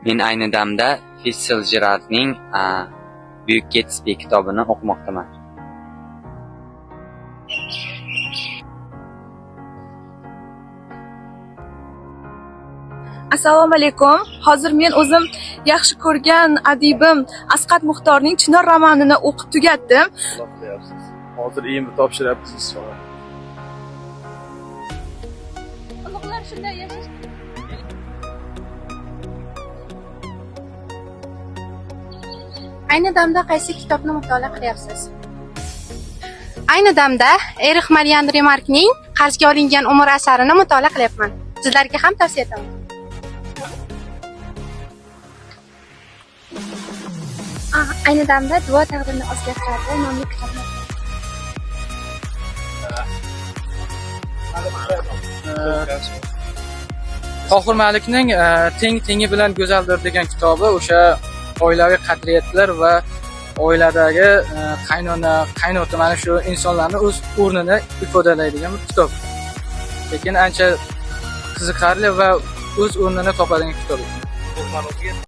Men ayni damda Fitzgeraldning Buyuk Getsbi kitobini o'qimoqdaman. Assalomu alaykum. Hozir men o'zim yaxshi ko'rgan adibim Asqat Muxtorning Chinor romanini o'qib tugatdim. Hozir endi topshiryapsiz inshaalloh. Ulug'lar shunday yashash. Ayni damda qaysi kitobni mutolaa qilyapsiz? Ayni damda Erix Marian Remarkning Qarzga olingan umr asarini mutolaa qilyapman. Sizlarga ham tavsiya etaman. Ayni damda Duo taqdirni o'zgartiradi nomli kitobni. Tohir Malikning Tengi bilan go'zaldir degan kitobi o'sha oilaviy qadriyatlar va oiladagi qaynota mana shu insonlarning o'z o'rnini ifodalaydigan bir kitob. Lekin ancha qiziqarli va o'z o'rnini topadigan kitob.